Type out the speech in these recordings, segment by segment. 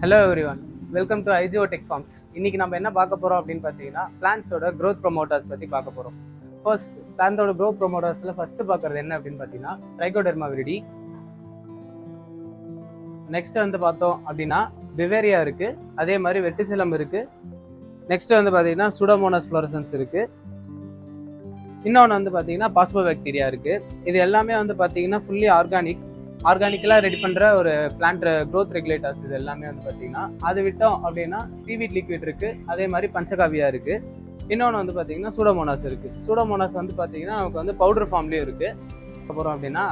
Hello everyone, welcome to IGO Techfarms. இன்னைக்கு நம்ம என்ன பார்க்க போறோம் அப்படின்னு பார்த்தீங்கன்னா பிளான்ட்ஸோட growth promoters பத்தி பார்க்க போறோம். ஃபர்ஸ்ட் பிளான்ட்டோட growth promotersல ஃபர்ஸ்ட் பார்க்கறது என்ன அப்படின்னு பார்த்தீங்கன்னா Trichoderma viridi. நெக்ஸ்ட் வந்து பார்த்தோம் அப்படின்னா பிவேரியா இருக்கு, அதே மாதிரி வெர்டிசிலம் இருக்கு. நெக்ஸ்ட் வந்து பார்த்தீங்கன்னா Pseudomonas fluorescens இருக்கு. இன்னொன்று வந்து பார்த்தீங்கன்னா பாஸ்போபாக்டீரியா இருக்கு. இது எல்லாமே வந்து பார்த்தீங்கன்னா ஃபுல்லி ஆர்கானிக்கலாக ரெடி பண்ணுற ஒரு பிளான்ட் க்ரோத் ரெகுலேட்டர்ஸ். இது எல்லாமே வந்து பார்த்தீங்கன்னா அது விட்டோம் அப்படின்னா சீவீட் லிக்விட் இருக்குது, அதே மாதிரி பஞ்சகாவியா இருக்குது. இன்னொன்று வந்து பார்த்தீங்கன்னா சூடோமோனாஸ் இருக்குது. சூடோமோனாஸ் வந்து பார்த்தீங்கன்னா நமக்கு வந்து பவுடர் ஃபார்ம்லேயும் இருக்குது. அப்புறம் அப்படின்னா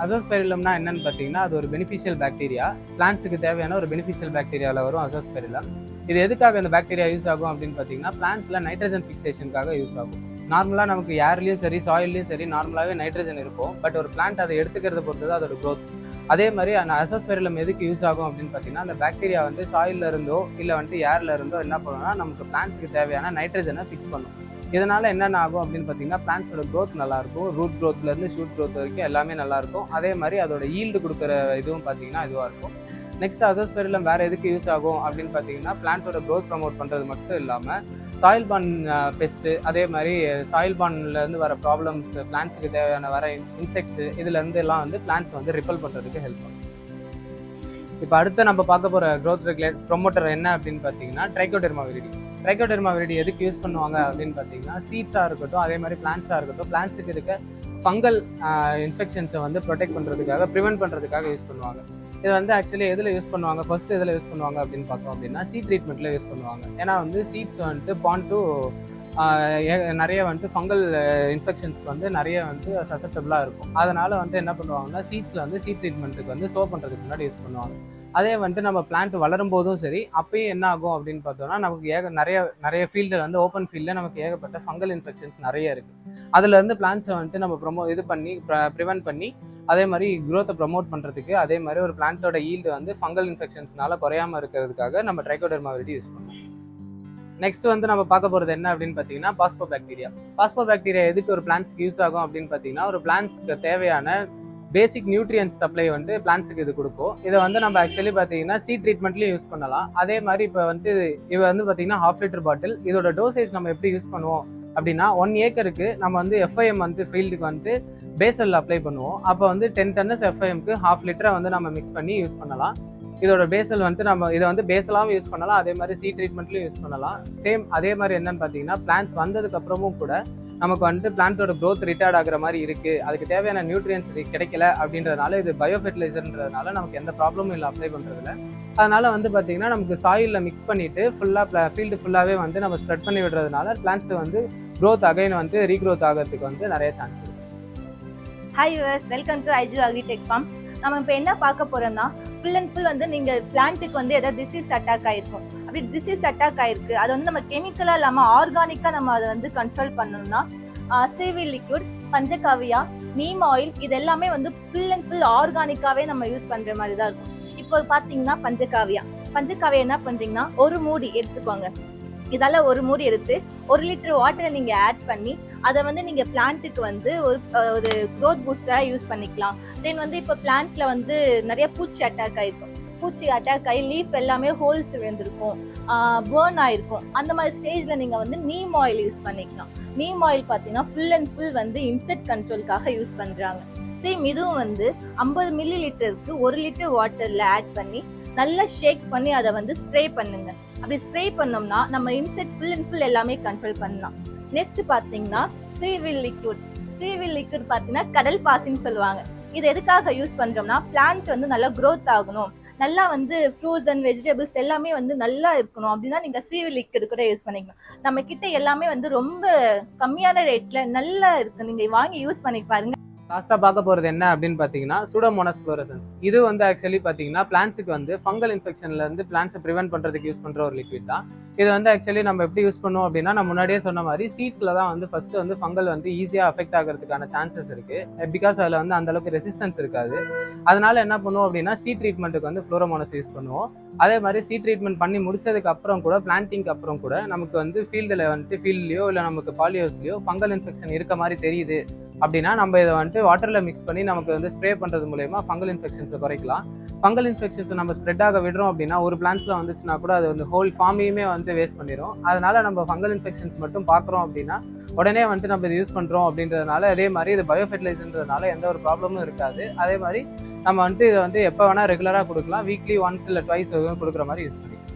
அசோஸ்பெரிலம்னா என்னன்னு பார்த்தீங்கன்னா அது ஒரு பெனிஃபிஷியல் பாக்டீரியா, பிளான்ட்ஸுக்கு தேவையான ஒரு பெனிஃபிஷியல் பாக்டீரியாவில் வரும் அசோஸ்பெரிலம். இது எதுக்காக இந்த பாக்டீரியா யூஸ் ஆகும் அப்படின்னு பார்த்தீங்கன்னா பிளான்ட்ஸில் நைட்ரஜன் ஃபிக்சேஷனுக்காக யூஸ் ஆகும். நார்மலாக நமக்கு ஏர்லேயும் சரி சாயில்லையும் சரி நார்மலாகவே நைட்ரஜன் இருக்கும். பட் ஒரு பிளான்ட் அதை எடுத்துக்கிறத பொறுத்து தான் அதோட க்ரோத். அதே மாதிரி அந்த அசோஸ்பெரிலம் எதுக்கு யூஸ் ஆகும் அப்படின்னு பார்த்தீங்கன்னா அந்த பாக்டீரியா வந்து சாயில்ல இருந்தோ இல்லை வந்துட்டு ஏர்ல இருந்தோ என்ன பண்ணுன்னா நமக்கு பிளான்ட்ஸுக்கு தேவையான நைட்ரஜனை ஃபிக்ஸ் பண்ணும். இதனால என்னென்ன ஆகும் அப்படின்னு பார்த்தீங்கன்னா பிளான்ட்ஸோட க்ரோத் நல்லாயிருக்கும். ரூட் க்ரோத்லேருந்து ஷூட் க்ரோத் வரைக்கும் எல்லாமே நல்லாயிருக்கும். அதே மாதிரி அதோட ஈல்டு கொடுக்குற இதுவும் பார்த்தீங்கன்னா இதுவாக இருக்கும். நெக்ஸ்ட் அசோஸ்பெரிலம் வேறு எதுக்கு யூஸ் ஆகும் அப்படின்னு பார்த்தீங்கன்னா பிளான்ட்டோட க்ரோத் ப்ரமோட் பண்ணுறது மட்டும் இல்லாமல் சாயில் பான் பெஸ்ட்டு, அதே மாதிரி சாயில் பான்லேருந்து வர ப்ராப்ளம்ஸ், பிளான்ட்ஸுக்கு தேவையான வர இன்செக்ட்ஸு இதுலேருந்து எல்லாம் வந்து பிளான்ட்ஸ் வந்து ரிப்பல் பண்ணுறதுக்கு ஹெல்ப் பண்ணும். இப்போ அடுத்து நம்ம பார்க்க போகிற க்ரோத் ரெகுலேட் ப்ரொமோட்டர் என்ன அப்படின்னு பார்த்தீங்கன்னா ட்ரைகோடெர்மா விரிடி எதுக்கு யூஸ் பண்ணுவாங்க அப்படின்னு பார்த்தீங்கன்னா சீட்ஸாக இருக்கட்டும், அதே மாதிரி பிளான்ட்ஸாக இருக்கட்டும், பிளான்ட்ஸுக்கு இருக்க ஃபங்கல் இன்ஃபெக்ஷன்ஸை வந்து ப்ரொடெக்ட் பண்ணுறதுக்காக, ப்ரிவென்ட் பண்ணுறதுக்காக யூஸ் பண்ணுவாங்க. இது வந்து ஆக்சுவலி எதில் யூஸ் பண்ணுவாங்க, ஃபர்ஸ்ட் எதில் யூஸ் பண்ணுவாங்க அப்படின்னு பார்த்தோம் அப்படின்னா சீட் ட்ரீட்மெண்ட்டில் யூஸ் பண்ணுவாங்க. ஏன்னா வந்து சீட்ஸ் வந்துட்டு பாண்ட் டு நிறைய வந்துட்டு ஃபங்கல் இன்ஃபெக்ஷன்ஸ்க்கு வந்து நிறைய வந்து சசப்டபிளாக இருக்கும். அதனால் வந்து என்ன பண்ணுவாங்கன்னா சீட்ஸில் வந்து சீட் ட்ரீட்மெண்ட்டுக்கு வந்து சோ பண்ணுறதுக்கு முன்னாடி யூஸ் பண்ணுவாங்க. அதே வந்துட்டு நம்ம பிளான்ட் வளரும் போதும் சரி, அப்பயும் என்ன ஆகும் அப்படின்னு பார்த்தோம்னா நமக்கு நிறைய ஃபீல்டில் வந்து ஓப்பன் ஃபீல்டில் நமக்கு ஏகப்பட்ட ஃபங்கல் இன்ஃபெக்ஷன்ஸ் நிறைய இருக்குது. அதுலேருந்து பிளான்ட்ஸை வந்துட்டு நம்ம ப்ரிவென்ட் பண்ணி அதே மாதிரி க்ரோத்தை ப்ரமோட் பண்ணுறதுக்கு, அதே மாதிரி ஒரு பிளான்ட்டோட ஈல்டு வந்து ஃபங்கல் இன்ஃபெக்ஷன்ஸ்னால குறையாமல் இருக்கிறதுக்காக நம்ம ட்ரைகோடெர்மா விரிடி யூஸ் பண்ணுவோம். நெக்ஸ்ட் வந்து நம்ம பார்க்க போகிறது என்ன அப்படின்னு பார்த்தீங்கன்னா பாஸ்போபாக்டீரியா எதுக்கு ஒரு பிளான்ட்ஸ்க்கு யூஸ் ஆகும் அப்படின்னு பார்த்தீங்கன்னா ஒரு பிளான்ட்ஸ்க்கு தேவையான பேசிக் நியூட்ரியன்ஸ் சப்ளை வந்து பிளான்ட்ஸுக்கு இது கொடுக்கும். இதை வந்து நம்ம ஆக்சுவலி பார்த்தீங்கன்னா சீட் ட்ரீட்மெண்ட்லேயும் யூஸ் பண்ணலாம். அதே மாதிரி இப்போ வந்து இது வந்து பார்த்தீங்கன்னா 1/2 லிட்டர் பாட்டில். இதோட டோசேஜ் நம்ம எப்படி யூஸ் பண்ணுவோம் அப்படின்னா 1 ஏக்கருக்கு நம்ம வந்து FIM வந்து ஃபீல்டுக்கு வந்து பேசல் அப்ளை பண்ணுவோம். அப்போ வந்து 10 டன்ஸ் FIMக்கு 1/2 லிட்டரை வந்து நம்ம மிக்ஸ் பண்ணி யூஸ் பண்ணலாம். இதோட பேசல் வந்துட்டு நம்ம இதை வந்து பேசலாகவும் யூஸ் பண்ணலாம், அதே மாதிரி சீட் ட்ரீட்மெண்ட்லையும் யூஸ் பண்ணலாம். சேம் அதே மாதிரி என்னன்னு பார்த்தீங்கன்னா பிளான்ட்ஸ் வந்ததுக்கு அப்புறமும் கூட நமக்கு வந்துட்டு பிளான்ட்டோட க்ரோத் ரிட்டார்ட் ஆகிற மாதிரி இருக்குது, அதுக்கு தேவையான நியூட்ரியன்ஸ் கிடைக்கல அப்படின்றதுனால இது பயோ ஃபெர்டிலைசர்ன்றதுனால நமக்கு எந்த ப்ராப்ளமும் இல்லை அப்ளை பண்ணுறதுல. அதனால வந்து பார்த்தீங்கன்னா நமக்கு சாயிலில் மிக்ஸ் பண்ணிவிட்டு ஃபீல்டு ஃபுல்லாகவே வந்து நம்ம ஸ்ப்ரெட் பண்ணி விடுறதுனால பிளான்ட்ஸ் வந்து க்ரோத் அகைன் வந்து ரீக்ரோத் ஆகிறதுக்கு வந்து நிறைய சான்ஸ் இருக்குது. Hi viewers, welcome to IGO agri tech farm. நம்ம இப்போ என்ன பார்க்க போறோம்னா ஃபுல் அண்ட் ஃபுல் வந்து நீங்கள் பிளான்ட்டுக்கு வந்து ஏதாவது டிசீஸ் அட்டாக் ஆயிருக்கும். அப்படி டிசீஸ் அட்டாக் ஆயிருக்கு, அதை வந்து நம்ம கெமிக்கலாக இல்லாமல் ஆர்கானிக்காக நம்ம அதை வந்து கண்ட்ரோல் பண்ணணும்னா சீவி லிக்விட், பஞ்சகாவியா, நீம் ஆயில் இது எல்லாமே வந்து ஃபுல் அண்ட் ஃபுல் ஆர்கானிக்காகவே நம்ம யூஸ் பண்ணுற மாதிரி தான் இருக்கும். இப்போ பார்த்தீங்கன்னா பஞ்சகாவியா என்ன பண்ணுறீங்கன்னா ஒரு மூடி எடுத்துக்கோங்க. இதால ஒரு மூடி எடுத்து 1 லிட்டர் வாட்டரை நீங்க ஆட் பண்ணி அதை வந்து நீங்க பிளான்ட்டுக்கு வந்து ஒரு க்ரோத் பூஸ்டரா யூஸ் பண்ணிக்கலாம். தென் வந்து இப்போ பிளான்ட்ல வந்து நிறைய பூச்சி அட்டாக் ஆகி லீஃப் எல்லாமே ஹோல்ஸ் விழுந்திருக்கும், பேர்ன் ஆயிருக்கும். அந்த மாதிரி ஸ்டேஜ்ல நீங்க வந்து நீம் ஆயில் யூஸ் பண்ணிக்கலாம். நீம் ஆயில் பார்த்தீங்கன்னா ஃபுல் அண்ட் ஃபுல் வந்து இன்செக்ட் கண்ட்ரோலுக்காக யூஸ் பண்றாங்க. சேம் இதுவும் வந்து 50 மில்லி லிட்டருக்கு 1 லிட்டர் வாட்டர்ல ஆட் பண்ணி நல்லா ஷேக் பண்ணி அதை வந்து ஸ்ப்ரே பண்ணுங்க. அப்படி ஸ்ப்ரே பண்ணோம்னா நம்ம இன்செக்ட் ஃபுல் அண்ட் ஃபுல் எல்லாமே கண்ட்ரோல் பண்ணலாம். நெக்ஸ்ட் பார்த்தீங்கன்னா சீவில் லிக்விட் பார்த்தீங்கன்னா கடல் பாசின்னு சொல்லுவாங்க. இது எதுக்காக யூஸ் பண்றோம்னா பிளான்ட் வந்து நல்லா க்ரோத் ஆகணும், நல்லா வந்து ஃப்ரூட்ஸ் அண்ட் வெஜிடபிள்ஸ் எல்லாமே வந்து நல்லா இருக்கணும் அப்படின்னா நீங்க சீவில் லிக்விட் கூட யூஸ் பண்ணிக்கலாம். நம்ம கிட்ட எல்லாமே வந்து ரொம்ப கம்மியான ரேட்ல நல்லா இருக்கு, நீங்க வாங்கி யூஸ் பண்ணி பாருங்க. லாஸ்ட்டாக பார்க்க போகிறது என்ன அப்படின்னு பார்த்தீங்கன்னா Pseudomonas fluorescens. இது வந்து ஆக்சுவலி பார்த்தீங்கன்னா பிளான்ட்ஸுக்கு வந்து ஃபங்கல் இன்ஃபெக்ஷன்லேருந்து பிளான்ட்ஸை ப்ரிவென்ட் பண்ணுறதுக்கு யூஸ் பண்ணுற ஒரு லிக்விட் தான். இது வந்து ஆக்சுவலி நம்ம எப்படி யூஸ் பண்ணுவோம் அப்படின்னா, நான் முன்னாடியே சொன்ன மாதிரி சீட்ஸ்ல தான் வந்து ஃபர்ஸ்ட் வந்து ஃபங்கல் வந்து ஈஸியாக அஃபெக்ட் ஆகிறதுக்கான சான்சஸ் இருக்கு. பிகாஸ் அதில் வந்து அந்த அளவுக்கு ரெசிஸ்டன்ஸ் இருக்காது. அதனால என்ன பண்ணுவோம் அப்படின்னா, சீட் ட்ரீட்மெண்ட்டுக்கு வந்து ஃப்ளோரோமோனஸ் யூஸ் பண்ணுவோம். அதே மாதிரி சீட் ட்ரீட்மெண்ட் பண்ணி முடிச்சதுக்கு அப்புறம் கூட, பிளான்டிங்க்கு அப்புறம் கூட நமக்கு வந்து ஃபீல்ட்லயோ இல்லை நமக்கு பாலிஹவுஸ்லயோ ஃபங்கல் இன்ஃபெக்ஷன் இருக்க மாதிரி தெரியுது அப்படின்னா, நம்ம இதை வந்துட்டு வாட்டர்ல மிக்ஸ் பண்ணி நமக்கு வந்து ஸ்ப்ரே பண்றது மூலயமா ஃபங்கல் இன்ஃபெக்ஷன்ஸை குறைக்கலாம். ஃபங்கல் இன்ஃபெக்ஷன்ஸ் நம்ம ஸ்ப்ரெட் ஆக விடுறோம் அப்படின்னா, ஒரு பிளான்ட்ஸ்ல வந்துச்சுன்னா கூட அது வந்து ஹோல் ஃபார்மையுமே வந்து வேஸ்ட் பண்ணிடும். அதனால நம்ம ஃபங்கல் இன்ஃபெக்ஷன்ஸ் மட்டும் பார்க்குறோம் அப்படின்னா, உடனே வந்துட்டு நம்ம இது யூஸ் பண்றோம் அப்படின்றதுனால, அதே மாதிரி இது பயோ ஃபெர்டிலைசர்ன்றதுனால எந்த ஒரு ப்ராப்ளமும் இருக்காது. அதே மாதிரி நம்ம வந்துட்டு இதை வந்து எப்போ வேணா ரெகுலராக கொடுக்கலாம். வீக்லி ஒன்ஸ் இல்லை ட்வைஸ் கொடுக்குற மாதிரி யூஸ் பண்ணிக்கலாம்.